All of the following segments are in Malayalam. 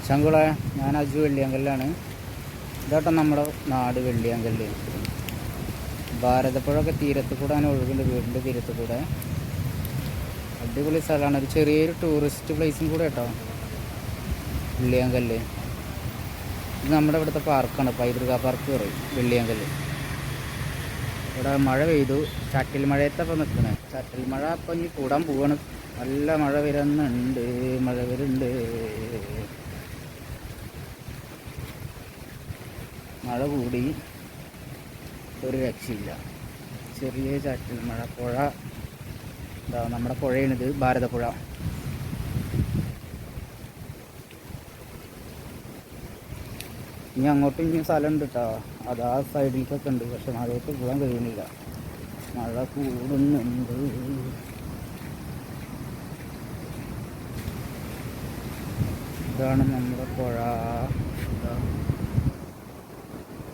ചങ്കുള, ഞാൻ അജു വെള്ളിയാങ്കല്ലാണ്. ഇതാട്ടോ നമ്മുടെ നാട് വെള്ളിയാങ്കല്ല്. ഭാരതപ്പുഴയൊക്കെ തീരത്ത് കൂടെ അങ്ങനെ ഒഴുകുന്നുണ്ട്, വീടിൻ്റെ തീരത്ത് കൂടെ. അടിപൊളി സ്ഥലമാണ്. ഒരു ചെറിയൊരു ടൂറിസ്റ്റ് പ്ലേസും കൂടെ കേട്ടോ വെള്ളിയാങ്കല്ല്. ഇത് നമ്മുടെ ഇവിടുത്തെ പാർക്കാണ്, പൈതൃക പാർക്ക് പറയും വെള്ളിയാങ്കല്ല്. ഇവിടെ മഴ പെയ്തു, ചാറ്റൽ മഴയത്തപ്പോൾ നിൽക്കണേ. ചാറ്റൽ മഴ അപ്പം ഇനി കൂടാൻ പോവാണ്. നല്ല മഴ വരുന്നുണ്ട്, മഴ വരുന്നുണ്ട്. മഴ കൂടി, ഒരു രക്ഷയില്ല. ചെറിയ ചാറ്റൽ മഴ. പുഴ ഇതാ, നമ്മുടെ പുഴയാണിത്, ഭാരതപ്പുഴ. ഇനി അങ്ങോട്ടും ഇനി സ്ഥലമുണ്ട് കേട്ടോ, അത് ആ സൈഡിലേക്കൊക്കെ ഉണ്ട്. പക്ഷെ മഴയത്ത് പോകാൻ കഴിയുന്നില്ല, മഴ കൂടുന്നുണ്ട്. ഇതാണ് നമ്മുടെ പുഴ.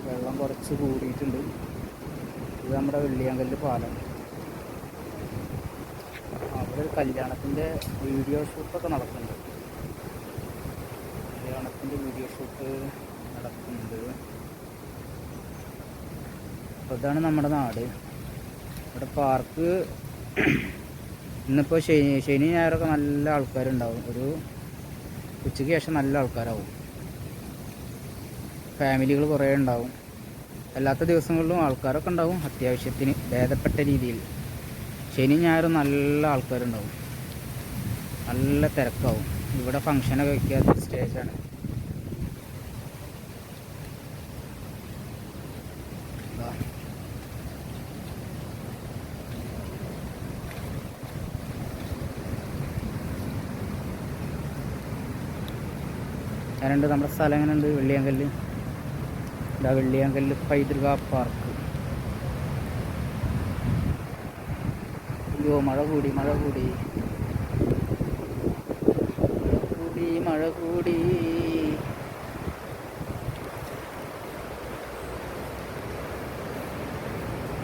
വെള്ളം കുറച്ച് കൂടിയിട്ടുണ്ട്. ഇത് നമ്മുടെ വെള്ളിയാങ്കല്ല് പാലം. അവിടെ ഒരു കല്യാണത്തിൻ്റെ വീഡിയോ ഷൂട്ടൊക്കെ നടക്കുന്നുണ്ട്. കല്യാണത്തിൻ്റെ വീഡിയോ ഷൂട്ട് നടക്കുന്നുണ്ട്. അപ്പോൾ ഇതാണ് നമ്മുടെ നാട്. ഇവിടെ പാർക്ക് ഇന്നിപ്പോൾ ശനി ഞായറൊക്കെ നല്ല ആൾക്കാരുണ്ടാവും. ഒരു ഉച്ചയ്ക്ക് ശേഷം നല്ല ആൾക്കാരാവും. ഫാമിലികൾ കുറേ ഉണ്ടാവും. അല്ലാത്ത ദിവസങ്ങളിലും ആൾക്കാരൊക്കെ ഉണ്ടാവും, അത്യാവശ്യത്തിന് ഭേദപ്പെട്ട രീതിയിൽ. ശനി ഞായറും നല്ല ആൾക്കാരുണ്ടാവും, നല്ല തിരക്കാവും. ഇവിടെ ഫംഗ്ഷനൊക്കെ വയ്ക്കാത്ത സ്റ്റേജാണ്. ഞാനുണ്ട്, നമ്മുടെ സ്ഥലം എങ്ങനെയുണ്ട്? വെള്ളിയാങ്കല്ല്. ഇതാ വെള്ളിയാങ്കല്ല് പൈതൃക പാർക്ക്. അയ്യോ, മഴ കൂടി, മഴ കൂടി, മഴ കൂടി.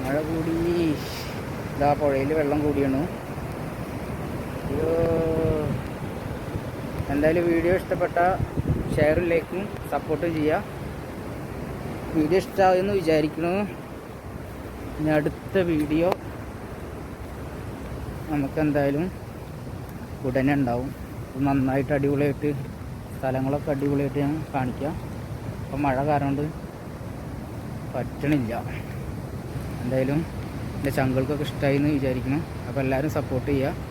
മഴ കൂടി. ഇതാ പുഴയിൽ വെള്ളം കൂടിയാണ്. അയ്യോ. എന്തായാലും വീഡിയോ ഇഷ്ടപ്പെട്ട ഷെയറും ലൈക്കും സപ്പോർട്ടും ചെയ്യുക. വീഡിയോ ഇഷ്ടമാകുമെന്ന് വിചാരിക്കുന്നു. ഇനി അടുത്ത വീഡിയോ നമുക്കെന്തായാലും ഉടനെ ഉണ്ടാവും. നന്നായിട്ട് അടിപൊളിയായിട്ട് സ്ഥലങ്ങളൊക്കെ അടിപൊളിയായിട്ട് ഞാൻ കാണിക്കാം. അപ്പം മഴ കാരണം കൊണ്ട് പറ്റണില്ല. എന്തായാലും എൻ്റെ ചങ്കൾക്കൊക്കെ ഇഷ്ടമായി എന്ന് വിചാരിക്കണം. അപ്പോൾ എല്ലാവരും സപ്പോർട്ട് ചെയ്യുക.